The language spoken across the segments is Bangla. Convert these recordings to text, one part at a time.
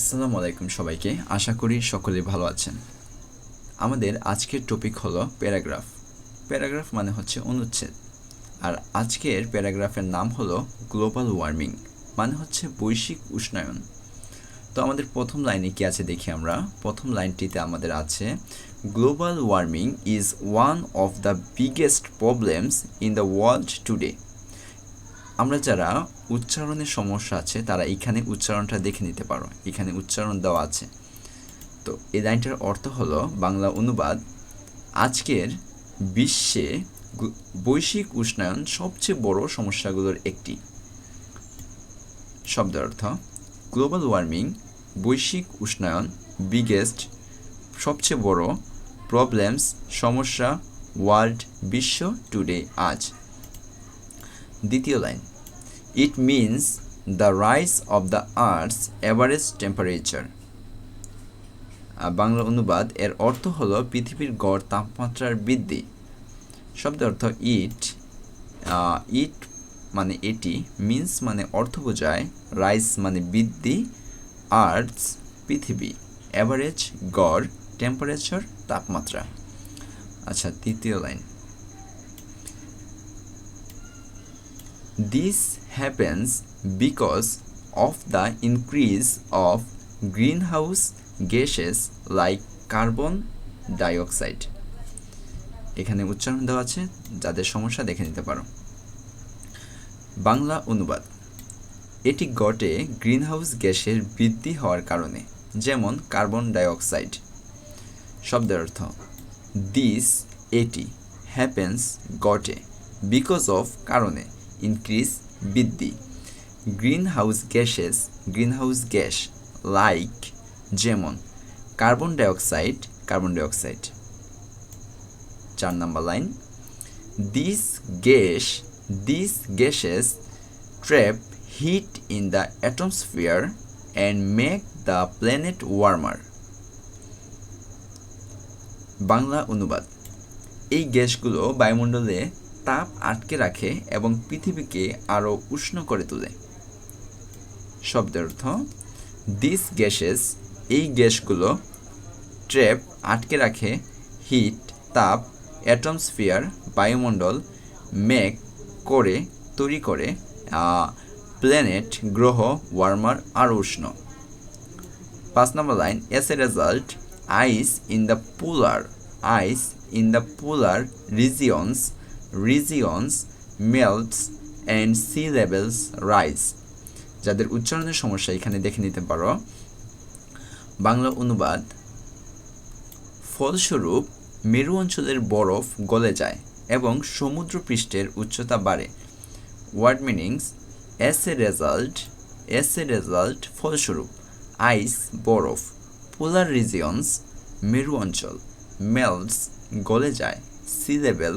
আসসালামু আলাইকুম সবাইকে। আশা করি সকলে ভালো আছেন। আমাদের আজকের টপিক হলো প্যারাগ্রাফ। প্যারাগ্রাফ মানে হচ্ছে অনুচ্ছেদ। আর আজকের প্যারাগ্রাফের নাম হলো গ্লোবাল ওয়ার্মিং, মানে হচ্ছে বৈশ্বিক উষ্ণায়ন। তো আমাদের প্রথম লাইনে কি আছে দেখি আমরা। প্রথম লাইনটিতে আমাদের আছে, global warming is one of the biggest problems in the world today. আমরা যারা উচ্চারণের সমস্যা আছে তারা এখানে উচ্চারণটা দেখে নিতে পারো, এখানে উচ্চারণ দেওয়া আছে। তো এই লাইনটার অর্থ হলো, বাংলা অনুবাদ, আজকের বিশ্বে বৈশ্বিক উষ্ণায়ন সবচেয়ে বড় সমস্যাগুলোর একটি। শব্দের অর্থ, গ্লোবাল ওয়ার্মিং বৈশ্বিক উষ্ণায়ন, বিগেস্ট সবচেয়ে বড়, প্রবলেমস সমস্যা, ওয়ার্ল্ড বিশ্ব, টুডে আজ। দ্বিতীয় line, it means the rise of the earths average temperature. Bangla অনুবাদ, এর অর্থ হলো পৃথিবীর গড় তাপমাত্রার বৃদ্ধি। শব্দের অর্থ, ইট মানে এটি, মিনস মানে অর্থ বোঝায়, রাইজ মানে বৃদ্ধি, আর্থস পৃথিবী, অ্যাভারেজ গড়, টেম্পারেচার তাপমাত্রা। আচ্ছা, তৃতীয় line, this happens because of the increase of greenhouse gases like carbon dioxide. এখানে উচ্চারণ দেওয়া আছে, যাদের সমস্যা দেখে নিতে পারো। বাংলা অনুবাদ, এটি ঘটে গ্রিনহাউস গ্যাসের বৃদ্ধি হওয়ার কারণে, যেমন কার্বন ডাইঅক্সাইড। শব্দের অর্থ, দিস এটি, হ্যাপেন্স ঘটে, বিকজ অফ কারণে, ইনক্রিজ বৃদ্ধি, গ্রিনহাউস গ্যাস, লাইক যেমন, carbon dioxide. 4 number line, this gases trap heat in the atmosphere and make the planet warmer. Bangla অনুবাদ, এই গ্যাসগুলো বায়ুমণ্ডলে তাপ আটকে রাখে এবং পৃথিবীকে আরও উষ্ণ করে তোলে। শব্দের অর্থ, দিস গ্যাসেস এই গ্যাসগুলো, ট্র্যাপ আটকে রাখে, হিট তাপ, অ্যাটমস্ফিয়ার বায়ুমণ্ডল, মেক করে তৈরি করে, প্ল্যানেট গ্রহ, ওয়ার্মার আরও উষ্ণ। 5 number line, as a result ice in the polar regions melts and sea levels rise. যাদের উচ্চারণের সমস্যা এখানে দেখে নিতে পারো। বাংলা অনুবাদ, ফলস্বরূপ মেরু অঞ্চলের বরফ গলে যায় এবং সমুদ্র পৃষ্ঠের উচ্চতা বাড়ে। Word meanings, as a result ফলস্বরূপ, আইস বরফ, পোলার রিজিয়নস মেরু অঞ্চল, মেল্টস গলে যায়, সি লেভেল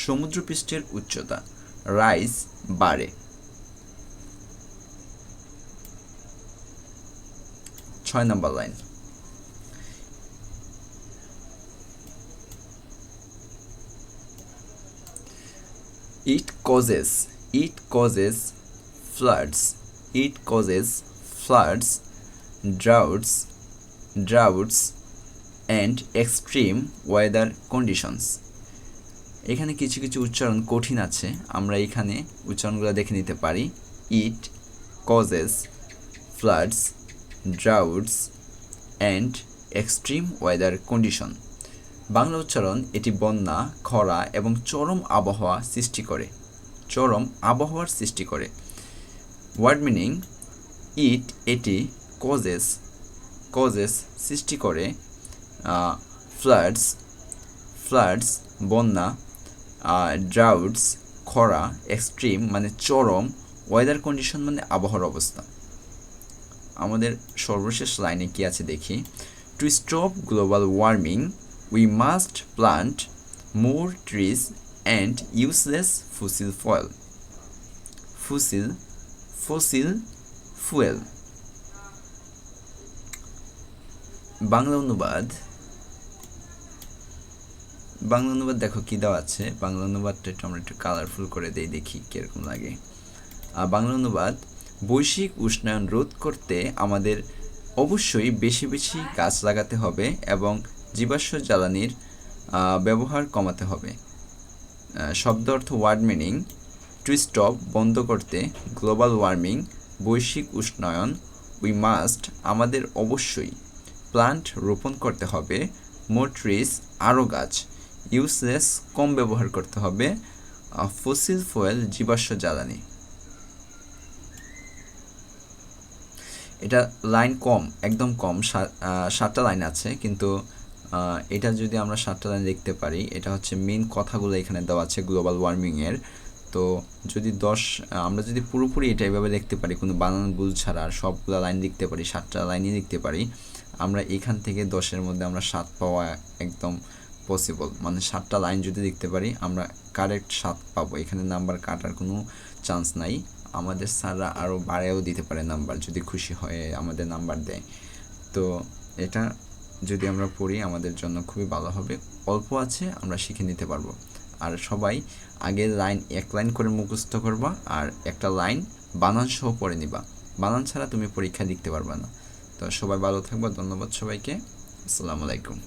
সমুদ্র পৃষ্ঠের উচ্চতা, রাইজ বাড়ে। 6 নম্বর line, It causes floods, droughts and extreme weather conditions. এখানে কিছু কিছু উচ্চারণ কঠিন আছে, আমরা এখানে উচ্চারণগুলো দেখে নিতে পারি। It causes floods, droughts and extreme weather condition. Bangla উচ্চারণ, এটি বন্যা, খরা এবং চরম আবহাওয়ার সৃষ্টি করে। ওয়ার্ড মিনিং, এটি কজেস সৃষ্টি করে, ফ্লাডস বন্যা, ড্রাউটস খরা, এক্সট্রিম মানে চরম, ওয়েদার কন্ডিশন মানে আবহাওয়ার অবস্থা। আমাদের সর্বশেষ লাইনে কি আছে দেখি। To stop global warming we must plant more trees and use less fossil fuel. Bangla অনুবাদ দেখো কি দেওয়া আছে। বাংলা অনুবাদটা আমরা একটু কালারফুল করে দেই, দেখি কিরকম লাগে। বাংলা অনুবাদ, বৈশ্বিক উষ্ণায়ন রোধ করতে আমাদের অবশ্যই বেশি বেশি গাছ লাগাতে হবে এবং জীবাশ্ম জ্বালানির ব্যবহার কমাতে হবে। শব্দ অর্থ ওয়ার্ড মিনিং: টু স্টপ বন্ধ করতে, গ্লোবাল ওয়ার্মিং বৈশ্বিক উষ্ণায়ন, উই মাস্ট আমাদের অবশ্যই, প্লান্ট রোপণ করতে হবে, মোর ট্রিজ আরও গাছ, ইউজলেস কম ব্যবহার করতে হবে, ফসিল ফুয়েল জীবাশ্ম জ্বালানি। এটা লাইন কম, একদম কম, 7টা লাইন আছে, কিন্তু এটা যদি আমরা 7টা লাইন লিখতে পারি, এটা হচ্ছে মেন কথাগুলো এখানে দেওয়া আছে গ্লোবাল ওয়ার্মিংয়ের। তো যদি আমরা যদি পুরোপুরি এটা এভাবে লিখতে পারি, কোনো বানান ভুল ছাড়া, আর সবগুলো লাইন লিখতে পারি, 7টা লাইনই লিখতে পারি, আমরা এখান থেকে 10-এর মধ্যে আমরা 7 পাওয়া একদম পসিবল। মানে 7টা লাইন যদি লিখতে পারি আমরা কারেক্ট 7 পাবো, এখানে নাম্বার কাটার কোনো চান্স নাই। আমাদের স্যাররা আরও বাড়ায়ও দিতে পারে নাম্বার, যদি খুশি হয়ে আমাদের নাম্বার দেয়। তো এটা যদি আমরা পড়ি আমাদের জন্য খুবই ভালো হবে। অল্প আছে, আমরা শিখে নিতে পারবো। আর সবাই আগের লাইন 1 লাইন করে মুখস্থ করবা, আর একটা লাইন বানান সহ পড়ে নিবা। বানান ছাড়া তুমি পরীক্ষা লিখতে পারবা না। তো সবাই ভালো থাকবা। ধন্যবাদ সবাইকে। আসসালামু আলাইকুম।